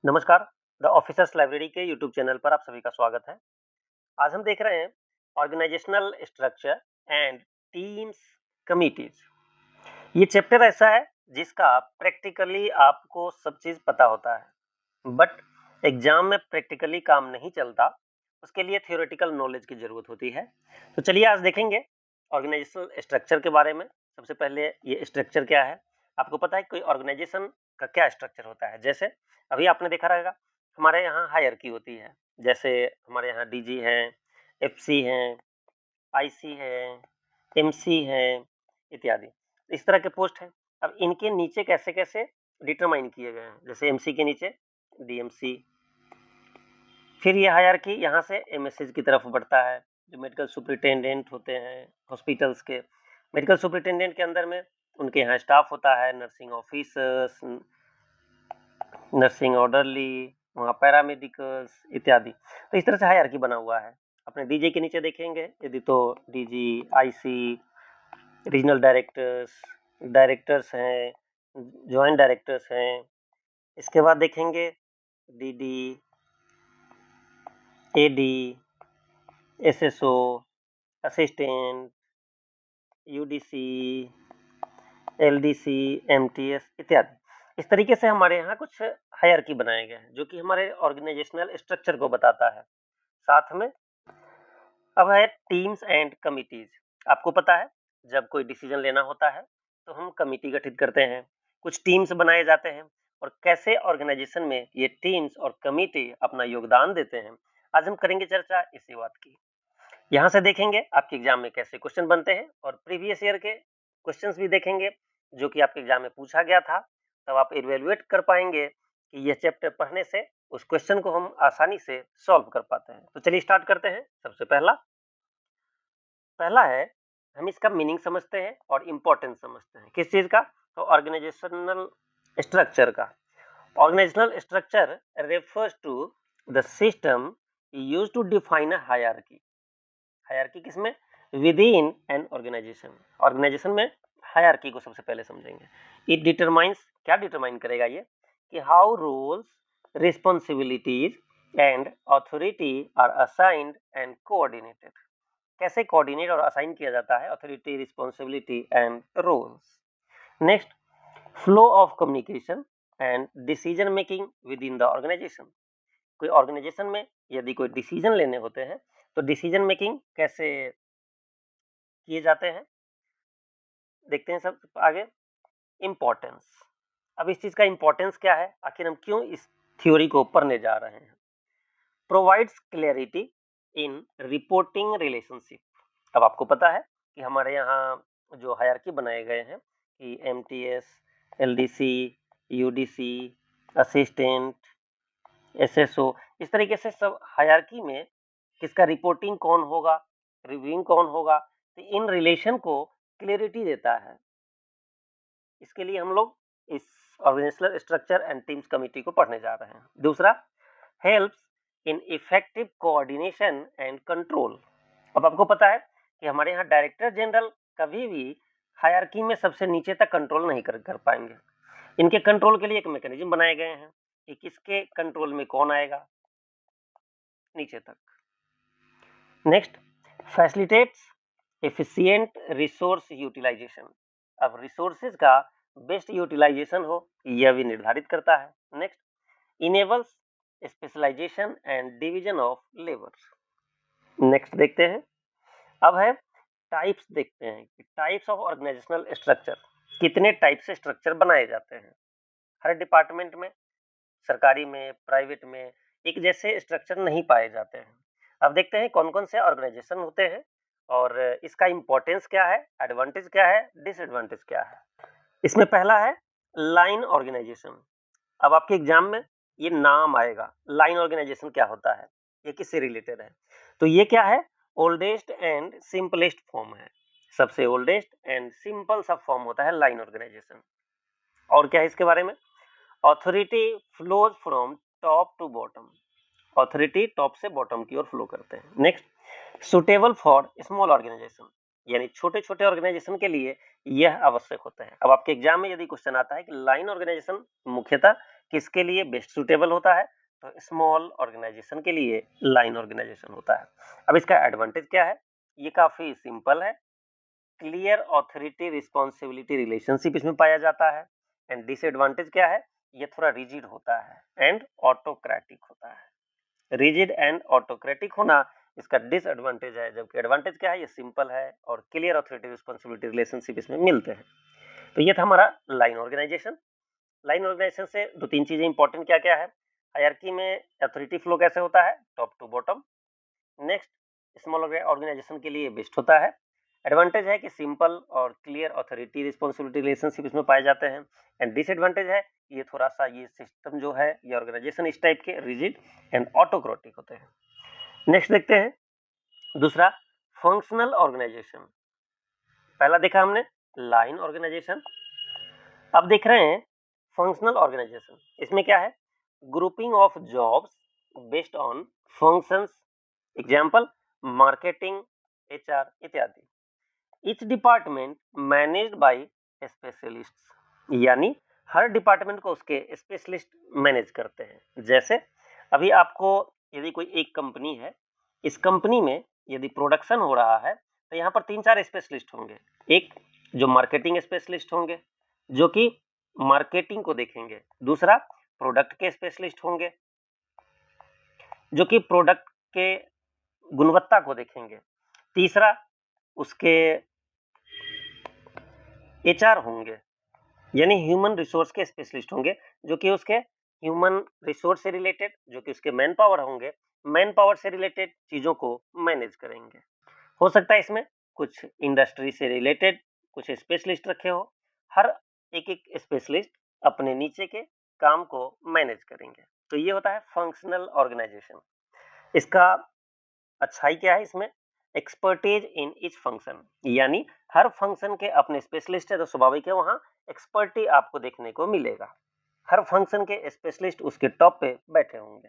नमस्कार। The officers library के YouTube channel पर आप सभी का स्वागत है। आज हम देख रहे हैं organisational structure and teams committees. ये चैप्टर ऐसा है जिसका प्रैक्टिकली आपको सब चीज पता होता है, बट एग्जाम में प्रैक्टिकली काम नहीं चलता। उसके लिए थियोरेटिकल नॉलेज की जरूरत होती है। तो चलिए आज देखेंगे ऑर्गेनाइजेशनल स्ट्रक्चर के बारे में। सबसे पहले ये स्ट्रक्चर क्या है, आपको पता है कोई ऑर्गेनाइजेशन का क्या स्ट्रक्चर होता है। जैसे अभी आपने देखा रहेगा हमारे यहाँ हायरार्की होती है। जैसे हमारे यहाँ डीजी है, एफसी है, आईसी है, एमसी है इत्यादि। इस तरह के पोस्ट हैं। अब इनके नीचे कैसे कैसे डिटरमाइन किए गए हैं। जैसे एमसी के नीचे डीएमसी, फिर ये हायरार्की यहाँ से एमएससी की तरफ बढ़ता है। जो मेडिकल सुपरिटेंडेंट होते हैं हॉस्पिटल्स के, मेडिकल सुपरिटेंडेंट के अंदर में उनके यहाँ स्टाफ होता है, नर्सिंग ऑफिसर्स, नर्सिंग ऑर्डरली, वहाँ पैरामेडिकल्स इत्यादि। तो इस तरह से हायरार्की बना हुआ है। अपने डीजे के नीचे देखेंगे यदि तो DG, IC, regional directors, directors हैं, जॉइंट डायरेक्टर्स हैं। इसके बाद देखेंगे DD, AD, SSO, assistant, UDC, LDC, MTS इत्यादि। इस तरीके से हमारे यहाँ कुछ हायरार्की बनाए गए हैं जो कि हमारे ऑर्गेनाइजेशनल स्ट्रक्चर को बताता है। साथ में अब है टीम्स एंड कमिटीज। आपको पता है जब कोई डिसीजन लेना होता है तो हम कमिटी गठित करते हैं, कुछ टीम्स बनाए जाते हैं, और कैसे ऑर्गेनाइजेशन में ये टीम्स और कमिटी अपना योगदान देते हैं। आज हम करेंगे चर्चा इसी बात की। यहाँ से देखेंगे आपके एग्जाम में कैसे क्वेश्चन बनते हैं और प्रीवियस ईयर के क्वेश्चंस भी देखेंगे जो कि आपके एग्जाम में पूछा गया था। तब आप इवेल्युएट कर पाएंगे कि यह चैप्टर पढ़ने से उस क्वेश्चन को हम आसानी से सॉल्व कर पाते हैं। तो चलिए स्टार्ट करते हैं। सबसे पहला है, हम इसका मीनिंग समझते हैं और इम्पोर्टेंस समझते हैं। किस चीज का? तो ऑर्गेनाइजेशनल स्ट्रक्चर का। Organisational structure refers to the system used to define a hierarchy. Hierarchy किसमें? Within an organisation. Organisation में हायरार्की को सबसे पहले समझेंगे। इट डिटरमाइंस, क्या डिटरमाइन करेगा ये, कि how roles, responsibilities and authority are assigned and coordinated. कैसे कोऑर्डिनेट और असाइन किया जाता है authority, responsibility and roles. Next, flow of communication and decision making within the organisation. कोई ऑर्गेनाइजेशन में यदि कोई डिसीजन लेने होते हैं तो डिसीजन मेकिंग कैसे किए जाते हैं देखते हैं। सब आगे इंपॉर्टेंस। अब इस चीज का इंपॉर्टेंस क्या है, आखिर हम क्यों इस थ्योरी को पढ़ने जा रहे हैं। Provides clarity in reporting relationship. अब आपको पता है कि हमारे यहाँ जो हायरार्की बनाए गए हैं कि MTS, LDC, UDC, assistant, SSO, इस तरीके से सब हायरार्की में किसका रिपोर्टिंग कौन होगा, रिव्यूइंग कौन होगा, तो इन रिलेशन को क्लियरिटी देता है। इसके लिए हम लोग इस organisational structure and teams committee को पढ़ने जा रहे हैं। दूसरा, helps in effective coordination and control. अब आपको पता है कि हमारे यहाँ डायरेक्टर जनरल कभी भी हायरार्की में सबसे नीचे तक कंट्रोल नहीं कर पाएंगे। इनके कंट्रोल के लिए एक मैकेनिज्म बनाए गए हैं कि किसके कंट्रोल में कौन आएगा नीचे तक। Next, facilitates efficient resource utilisation. अब रिसोर्सेज का बेस्ट यूटिलाइजेशन हो यह भी निर्धारित करता है। Next, enables specialisation and division of labour. Next देखते हैं, अब है टाइप्स। देखते हैं कि टाइप्स ऑफ ऑर्गेनाइजेशनल स्ट्रक्चर, कितने टाइप से स्ट्रक्चर बनाए जाते हैं। हर डिपार्टमेंट में, सरकारी में, प्राइवेट में एक जैसे स्ट्रक्चर नहीं पाए जाते हैं। अब देखते हैं कौन कौन से ऑर्गेनाइजेशन होते हैं और इसका इंपॉर्टेंस क्या है, एडवांटेज क्या है, डिसएडवांटेज क्या है। इसमें पहला है लाइन ऑर्गेनाइजेशन। अब आपके एग्जाम में ये नाम आएगा, लाइन ऑर्गेनाइजेशन क्या होता है, ये किससे रिलेटेड है। तो ये क्या है, ओल्डेस्ट एंड सिंपलेस्ट फॉर्म है। सबसे ओल्डेस्ट एंड सिंपल सा फॉर्म होता है लाइन ऑर्गेनाइजेशन। और क्या है इसके बारे में, authority flows from top to bottom. Authority top से बॉटम की ओर फ्लो करते हैं। Next, suitable for small organisation, यानी छोटे छोटे ऑर्गेनाइजेशन के लिए यह आवश्यक होता है। अब आपके एग्जाम में यदि क्वेश्चन आता है कि लाइन ऑर्गेनाइजेशन मुख्यतः किसके लिए बेस्ट सुटेबल होता है? तो स्मॉल ऑर्गेनाइजेशन के लिए लाइन ऑर्गेनाइजेशन होता है। अब इसका एडवांटेज क्या है? ये काफी सिंपल है, क्लियर ऑथोरिटी रिस्पॉन्सिबिलिटी रिलेशनशिप इसमें पाया जाता है। एंड डिसएडवांटेज क्या है? ये थोड़ा रिजिड होता है एंड ऑटोक्रेटिक होता है। रिजिड एंड ऑटोक्रेटिक होना इसका डिसएडवांटेज है, जबकि एडवांटेज क्या है? ये सिंपल है और क्लियर ऑथोरिटी रिस्पॉन्सिबिलिटी रिलेशनशिप इसमें मिलते हैं। तो ये था हमारा लाइन ऑर्गेनाइजेशन। लाइन ऑर्गेनाइजेशन से दो तीन चीजें इंपॉर्टेंट क्या क्या है? हायरार्की में अथॉरिटी फ्लो कैसे होता है? Top to bottom. Next, small organisation के लिए बेस्ट होता है। एडवांटेज है कि सिंपल और क्लियर ऑथोरिटी रिस्पॉन्सिबिलिटी रिलेशनशिप इसमें पाए जाते हैं। एंड डिसएडवांटेज है ये थोड़ा सा, ये सिस्टम जो है, ये ऑर्गेनाइजेशन इस टाइप के रिजिड एंड ऑटोक्रेटिक होते हैं। नेक्स्ट देखते हैं दूसरा, फंक्शनल ऑर्गेनाइजेशन। पहला देखा हमने लाइन ऑर्गेनाइजेशन, अब देख रहे हैं फंक्शनल ऑर्गेनाइजेशन। इसमें क्या है? Grouping of jobs based on functions, example marketing, HR इत्यादि। Each department managed by specialists, यानी हर डिपार्टमेंट को उसके स्पेशलिस्ट मैनेज करते हैं। जैसे अभी आपको यदि कोई एक कंपनी है, इस कंपनी में यदि प्रोडक्शन हो रहा है तो यहाँ पर 3-4 स्पेशलिस्ट होंगे। एक जो मार्केटिंग स्पेशलिस्ट होंगे जो कि मार्केटिंग को देखेंगे, दूसरा प्रोडक्ट के स्पेशलिस्ट होंगे जो कि प्रोडक्ट के गुणवत्ता को देखेंगे, तीसरा उसके एचआर होंगे यानी ह्यूमन रिसोर्स के स्पेशलिस्ट होंगे जो कि उसके ह्यूमन रिसोर्स से रिलेटेड, जो कि उसके मैन पावर होंगे, मैन पावर से रिलेटेड चीजों को मैनेज करेंगे। हो सकता है इसमें कुछ इंडस्ट्री से रिलेटेड कुछ स्पेशलिस्ट रखे हो, हर एक एक स्पेशलिस्ट अपने नीचे के काम को मैनेज करेंगे। तो ये होता है फंक्शनल ऑर्गेनाइजेशन। इसका अच्छाई क्या है? इसमें एक्सपर्टीज इन ईच फंक्शन, यानी हर फंक्शन के अपने स्पेशलिस्ट है तो स्वाभाविक है वहां एक्सपर्टी आपको देखने को मिलेगा। हर फंक्शन के स्पेशलिस्ट उसके टॉप पे बैठे होंगे।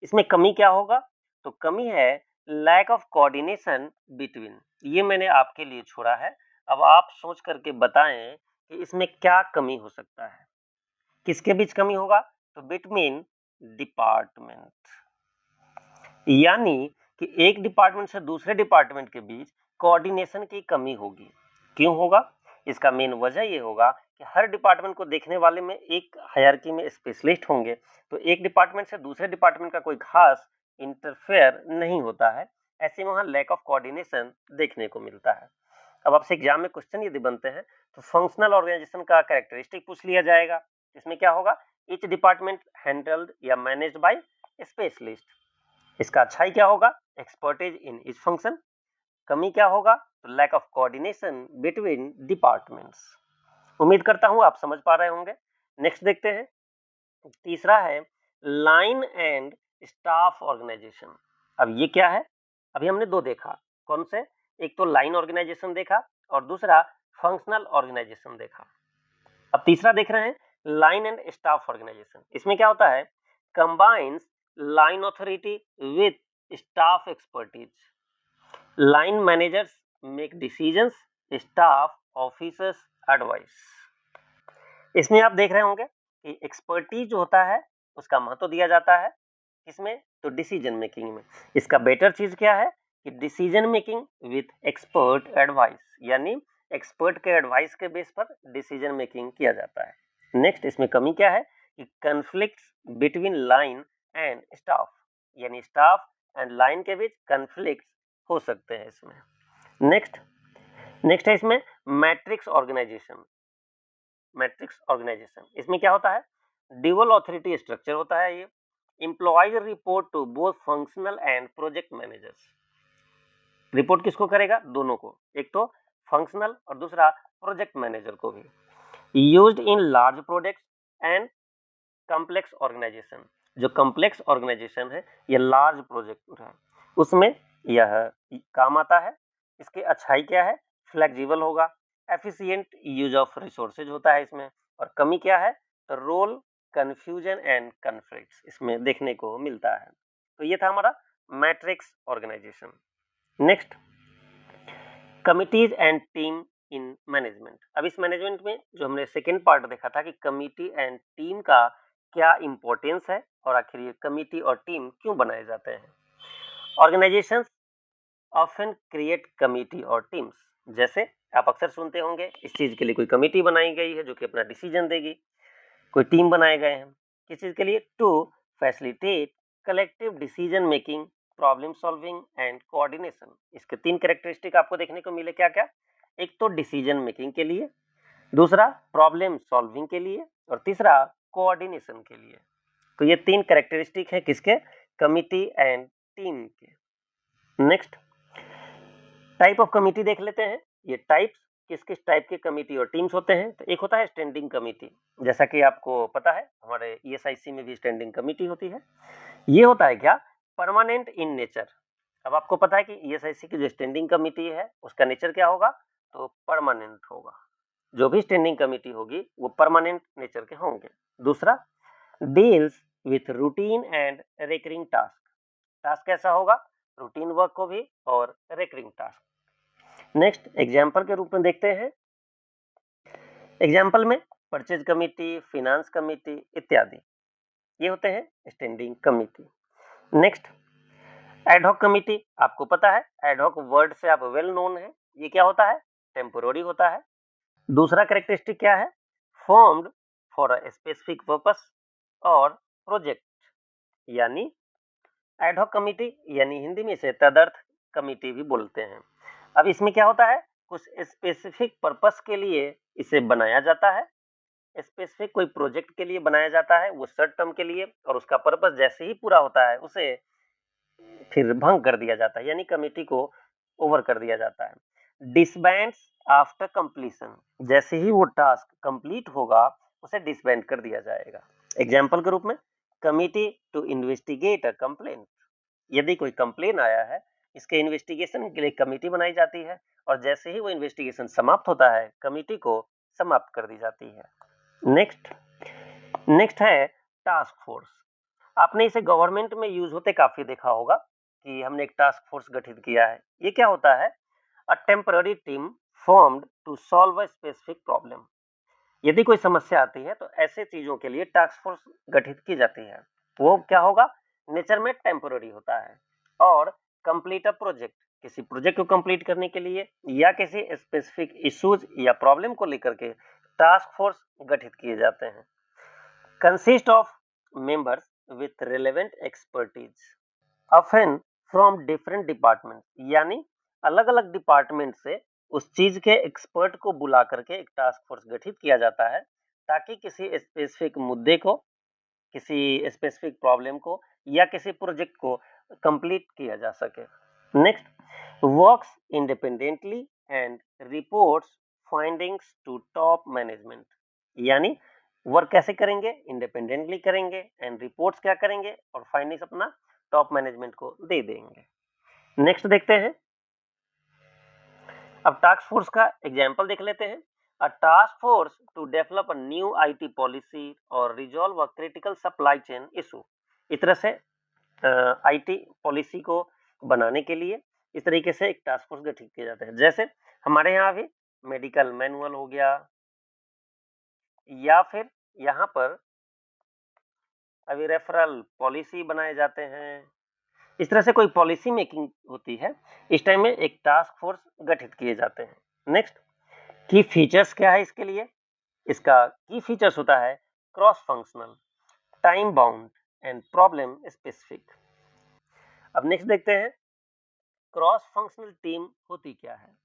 इसमें कमी क्या होगा? तो कमी है लैक ऑफ कोऑर्डिनेशन बिटवीन। ये मैंने आपके लिए छोड़ा है, अब आप सोच करके बताएं कि इसमें क्या कमी हो सकता है। किसके बीच कमी होगा? तो बिटवीन डिपार्टमेंट, यानी कि एक डिपार्टमेंट से दूसरे डिपार्टमेंट के बीच कोऑर्डिनेशन की कमी होगी। क्यों होगा? इसका मेन वजह ये होगा कि हर डिपार्टमेंट को देखने वाले में एक हायरार्की में स्पेशलिस्ट होंगे, तो एक डिपार्टमेंट से दूसरे डिपार्टमेंट का कोई खास इंटरफेयर नहीं होता है। ऐसे में वहाँ लैक ऑफ कोऑर्डिनेशन देखने को मिलता है। अब आपसे एग्जाम में क्वेश्चन यदि बनते हैं तो फंक्शनल ऑर्गेनाइजेशन का कैरेक्टरिस्टिक पूछ लिया जाएगा। इसमें क्या होगा? ईच डिपार्टमेंट हैंडल्ड या मैनेज्ड बाय स्पेशलिस्ट। इसका अच्छाई क्या होगा? Expertise in each function. कमी क्या होगा? तो lack of coordination between departments. उम्मीद करता हूं आप समझ पा रहे होंगे। नेक्स्ट देखते हैं, तीसरा है लाइन एंड स्टाफ ऑर्गेनाइजेशन। अब ये क्या है? अभी हमने दो देखा, कौन से? एक तो लाइन ऑर्गेनाइजेशन देखा और दूसरा फंक्शनल ऑर्गेनाइजेशन देखा। अब तीसरा देख रहे हैं लाइन एंड स्टाफ ऑर्गेनाइजेशन। इसमें क्या होता है? Combines line authority with staff expertise. Line managers make decisions, staff officers advice. इसमें आप देख रहे होंगे कि एक्सपर्टीज जो होता है उसका महत्व दिया जाता है। इसमें तो डिसीजन मेकिंग में इसका बेटर चीज क्या है कि decision making with expert advice, यानी एक्सपर्ट के एडवाइस के बेस पर डिसीजन मेकिंग किया जाता है। नेक्स्ट, इसमें कमी क्या है कि conflicts between line and staff, यानी स्टाफ एंड लाइन के बीच कन्फ्लिक्ट्स हो सकते हैं इसमें। नेक्स्ट है इसमें मैट्रिक्स ऑर्गेनाइजेशन। मैट्रिक्स ऑर्गेनाइजेशन इसमें क्या होता है? ड्यूअल ऑथोरिटी स्ट्रक्चर होता है ये। Employees report to both functional and project managers. Report किसको करेगा? दोनों को, एक तो फंक्शनल और दूसरा प्रोजेक्ट मैनेजर को भी। Used in large projects and complex organisation. जो कॉम्प्लेक्स ऑर्गेनाइजेशन है या लार्ज प्रोजेक्ट है उसमें यह काम आता है। इसकी अच्छाई क्या है? फ्लेक्सिबल होगा, एफिशिएंट यूज ऑफ रिसोर्सेज होता है इसमें। और कमी क्या है? तो रोल कंफ्यूजन एंड कॉन्फ्लिक्ट्स इसमें देखने को मिलता है। तो ये था हमारा matrix organisation. Next, committees and team in management. अब इस मैनेजमेंट में जो हमने सेकेंड पार्ट देखा था कि कमिटी एंड टीम का क्या इंपॉर्टेंस है और आखिर ये कमिटी और टीम क्यों बनाए जाते हैं। ऑर्गेनाइजेशंस ऑफन क्रिएट कमिटी और टीम्स, जैसे आप अक्सर सुनते होंगे इस चीज के लिए कोई कमिटी बनाई गई है जो कि अपना डिसीजन देगी, कोई टीम बनाए गए हैं किस चीज के लिए, to facilitate collective decision making, problem solving and coordination. इसके 3 कैरेक्टरिस्टिक आपको देखने को मिले, क्या क्या, एक तो डिसीजन मेकिंग के लिए, दूसरा प्रॉब्लम सॉल्विंग के लिए और तीसरा कोऑर्डिनेशन के लिए। तो ये 3 कैरेक्टरिस्टिक है किसके, कमिटी एंड टीम के। नेक्स्ट टाइप ऑफ कमिटी देख लेते हैं। ये टाइप्स किस किस टाइप के कमिटी और टीम्स होते हैं। तो एक होता है स्टैंडिंग कमिटी, जैसा कि आपको पता है हमारे ईएसआईसी में भी स्टैंडिंग कमिटी होती है। ये होता है क्या, परमानेंट इन नेचर। अब आपको पता है कि ईएसआईसी की जो स्टैंडिंग कमिटी है उसका नेचर क्या होगा, तो परमानेंट होगा। जो भी स्टैंडिंग कमिटी होगी वो परमानेंट नेचर के होंगे। दूसरा, deals with routine and recurring task. Task कैसा होगा, रूटीन वर्क को भी और रिकरिंग टास्क। नेक्स्ट एग्जाम्पल के रूप में देखते हैं। एग्जाम्पल में परचेज कमिटी, फिनांस कमिटी इत्यादि, ये होते हैं standing committee. Next ad hoc committee, आपको पता है एडहॉक वर्ड से आप वेल नोन है, ये क्या होता है, टेम्पोररी होता है। दूसरा कैरेक्टरिस्टिक क्या है, formed for a specific purpose और प्रोजेक्ट, यानी एडहॉक कमिटी यानी हिंदी में इसे तदर्थ कमिटी भी बोलते हैं। अब इसमें क्या होता है, कुछ स्पेसिफिक पर्पस के लिए इसे बनाया जाता है, स्पेसिफिक कोई प्रोजेक्ट के लिए बनाया जाता है, वो शॉर्ट टर्म के लिए, और उसका पर्पस जैसे ही पूरा होता है उसे फिर भंग कर दिया जाता है, यानी कमिटी को ओवर कर दिया जाता है। डिसबैंड्स आफ्टर कंप्लीशन, जैसे ही वो टास्क कंप्लीट होगा उसे डिसबैंड कर दिया जाएगा। एग्जाम्पल के रूप में committee to investigate a complaint, यदि कोई कंप्लेन आया है इसके इन्वेस्टिगेशन के लिए कमिटी बनाई जाती है, और जैसे ही वो इन्वेस्टिगेशन समाप्त होता है कमिटी को समाप्त कर दी जाती है। नेक्स्ट है टास्क फोर्स। आपने इसे गवर्नमेंट में यूज होते काफी देखा होगा कि हमने एक टास्क फोर्स गठित किया है। ये क्या होता है, a temporary team formed to solve a specific problem. यदि कोई समस्या आती है तो ऐसे चीजों के लिए टास्क फोर्स गठित की जाती है। वो क्या होगा, नेचर में टेम्पररी होता है। और कंप्लीट अ प्रोजेक्ट, किसी प्रोजेक्ट को कंप्लीट करने के लिए या किसी स्पेसिफिक इश्यूज या प्रॉब्लम को लेकर के टास्क फोर्स गठित किए जाते हैं। Consist of members with relevant expertise, often from different department, यानी अलग अलग डिपार्टमेंट से उस चीज के एक्सपर्ट को बुला करके एक टास्क फोर्स गठित किया जाता है, ताकि किसी स्पेसिफिक मुद्दे को, किसी स्पेसिफिक प्रॉब्लम को या किसी प्रोजेक्ट को कंप्लीट किया जा सके। Next works independently and reports findings to top management, यानी वर्क कैसे करेंगे, इंडिपेंडेंटली करेंगे एंड रिपोर्ट्स क्या करेंगे और फाइंडिंग्स अपना टॉप मैनेजमेंट को दे देंगे। नेक्स्ट देखते हैं, अब टास्क फोर्स का एग्जांपल देख लेते हैं। A task force to develop a new IT policy और resolve a critical supply chain issue. इस तरह से आईटी पॉलिसी को बनाने के लिए इस तरीके से एक टास्क फोर्स गठित किया जाता है। जैसे हमारे यहाँ भी मेडिकल मैनुअल हो गया, या फिर यहाँ पर अभी रेफरल पॉलिसी बनाए जाते हैं। इस तरह से कोई पॉलिसी मेकिंग होती है, इस टाइम में एक टास्क फोर्स गठित किए जाते हैं। नेक्स्ट की फीचर्स क्या है इसके लिए, इसका की फीचर्स होता है cross functional, time bound and problem specific. अब नेक्स्ट देखते हैं क्रॉस फंक्शनल टीम होती क्या है।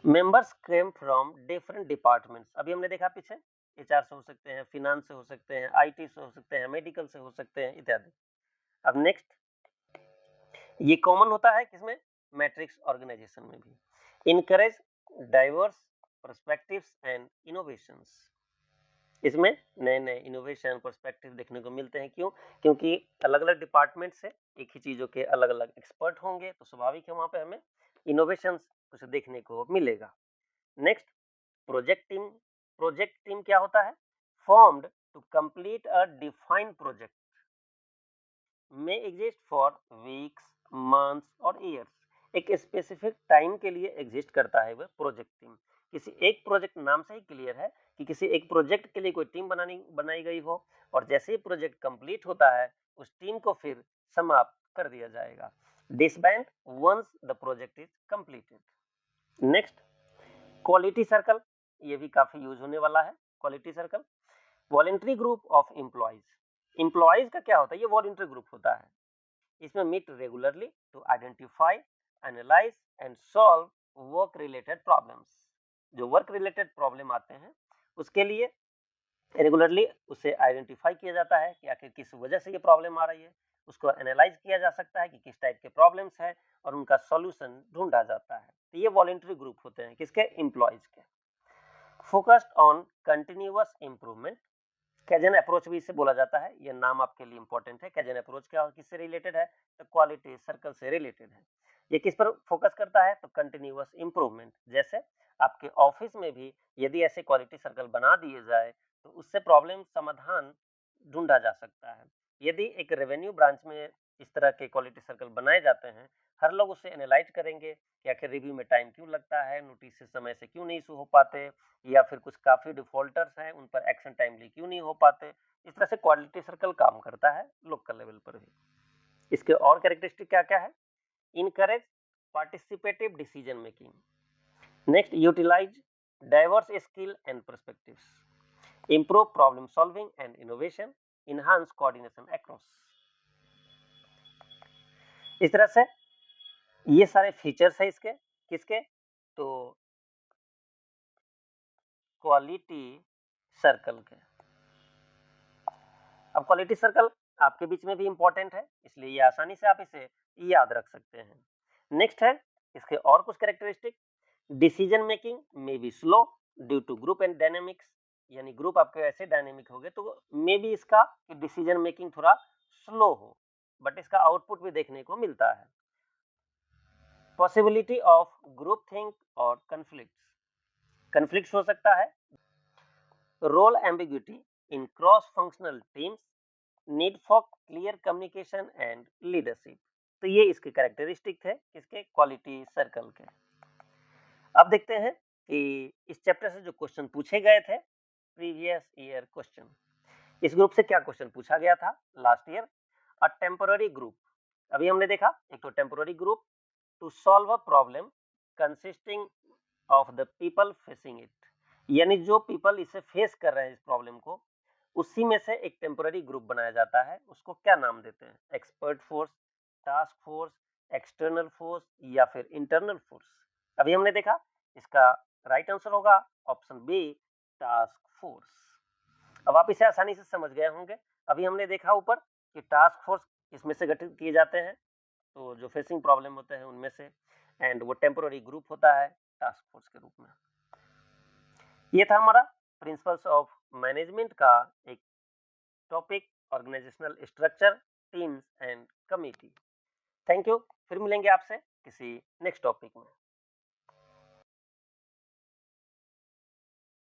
Members came from different departments, अभी हमने देखा पीछे एचआर से हो सकते हैं, फिनांस से हो सकते हैं, आईटी से हो सकते हैं, मेडिकल से हो सकते हैं इत्यादि। अब नेक्स्ट ये कॉमन होता है किसमें, मैट्रिक्स ऑर्गेनाइजेशन में भी। Encourage diverse perspectives and innovations, इसमें नए नए इनोवेशन पर्सपेक्टिव देखने को मिलते हैं। क्यों, क्योंकि अलग अलग डिपार्टमेंट से एक ही चीजों के अलग अलग एक्सपर्ट होंगे, तो स्वाभाविक है वहां पे हमें इनोवेशंस कुछ देखने को मिलेगा। नेक्स्ट प्रोजेक्ट टीम क्या होता है, formed to complete a defined project, may exist for weeks, months और ईयर्स। एक स्पेसिफिक टाइम के लिए एग्जिस्ट करता है वह प्रोजेक्ट टीम। किसी एक प्रोजेक्ट नाम से ही क्लियर है कि किसी एक प्रोजेक्ट के लिए कोई टीम बनाई गई हो और जैसे ही प्रोजेक्ट कंप्लीट होता है उस टीम को फिर समाप्त कर दिया जाएगा। Disband once the project is completed. Next, quality circle, ये भी काफी यूज होने वाला है। Quality circle, voluntary group of employees. Employees का क्या होता है, ये वॉलेंट्री ग्रुप होता है। इसमें meet regularly to identify, analyse and solve work related problems. जो वर्क रिलेटेड प्रॉब्लम आते हैं उसके लिए रेगुलरली उसे आइडेंटिफाई किया जाता है कि आखिर किस वजह से ये प्रॉब्लम आ रही है, उसको एनालाइज किया जा सकता है कि किस टाइप के प्रॉब्लम्स है और उनका सॉल्यूशन ढूंढा जाता है। तो ये वॉलेंट्री ग्रुप होते हैं किसके, एम्प्लॉयज के। Focused on continuous improvement, kaizen approach भी इसे बोला जाता है, ये नाम आपके लिए इंपॉर्टेंट है। कैजन अप्रोच क्या किससे रिलेटेड है, तो क्वालिटी सर्कल से रिलेटेड है। ये किस पर फोकस करता है, तो कंटिन्यूअस इंप्रूवमेंट। जैसे आपके ऑफिस में भी यदि ऐसे क्वालिटी सर्कल बना दिए जाए तो उससे प्रॉब्लम समाधान ढूंढा जा सकता है। यदि एक रेवेन्यू ब्रांच में इस तरह के क्वालिटी सर्कल बनाए जाते हैं, हर लोग उसे एनालाइज करेंगे कि आखिर रिव्यू में टाइम क्यों लगता है, नोटिस समय से क्यों नहीं इशू हो पाते, या फिर कुछ काफी डिफॉल्टर्स हैं उन पर एक्शन टाइमली क्यों नहीं हो पाते। इस तरह से क्वालिटी सर्कल काम करता है लोकल लेवल पर भी। इसके और कैरेक्टरिस्टिक क्या क्या है, encourage participative decision making. Next, utilise diverse skill and perspectives, improve problem solving and innovation, enhance coordination across। इस तरह से ये सारे फीचर्स है इसके, किसके, तो क्वालिटी सर्कल के। अब क्वालिटी सर्कल आपके बीच में भी इंपॉर्टेंट है, इसलिए ये आसानी से आप इसे याद रख सकते हैं। नेक्स्ट है इसके और कुछ characteristic, decision making may be slow due to group and dynamics, यानी ग्रुप आपके ऐसे डायनेमिक हो गए तो मे बी इसका डिसीजन मेकिंग थोड़ा स्लो हो, बट इसका आउटपुट भी देखने को मिलता है। पॉसिबिलिटी ऑफ ग्रुप थिंक और कन्फ्लिक्ट्स हो सकता है। Role ambiguity in cross functional teams, need for clear communication and leadership. तो ये इसके कैरेक्टरिस्टिक थे इसके क्वालिटी सर्कल के। अब देखते हैं कि इस चैप्टर से जो क्वेश्चन पूछे गए थे, प्रीवियस ईयर क्वेश्चन, इस ग्रुप से क्या क्वेश्चन पूछा गया था last year. A temporary group, अभी हमने देखा एक तो temporary group to solve a problem consisting of the people facing it, यानी जो पीपल इसे फेस कर रहे हैं इस प्रॉब्लम को, उसी में से एक टेम्पररी ग्रुप बनाया जाता है। उसको क्या नाम देते हैं, expert force, task force, external force या फिर इंटरनल फोर्स। अभी हमने देखा इसका राइट आंसर होगा ऑप्शन बी, टास्क फोर्स। अब आप इसे आसानी से समझ गए होंगे। अभी हमने देखा ऊपर कि टास्क फोर्स इसमें से गठित किए जाते हैं, तो जो फेसिंग प्रॉब्लम होते हैं उनमें से, एंड वो टेम्पोररी ग्रुप होता है टास्क फोर्स के रूप में। ये था हमारा प्रिंसिपल्स ऑफ मैनेजमेंट का एक topic, organisational structure, teams and committee. Thank you, फिर मिलेंगे आपसे किसी नेक्स्ट टॉपिक में।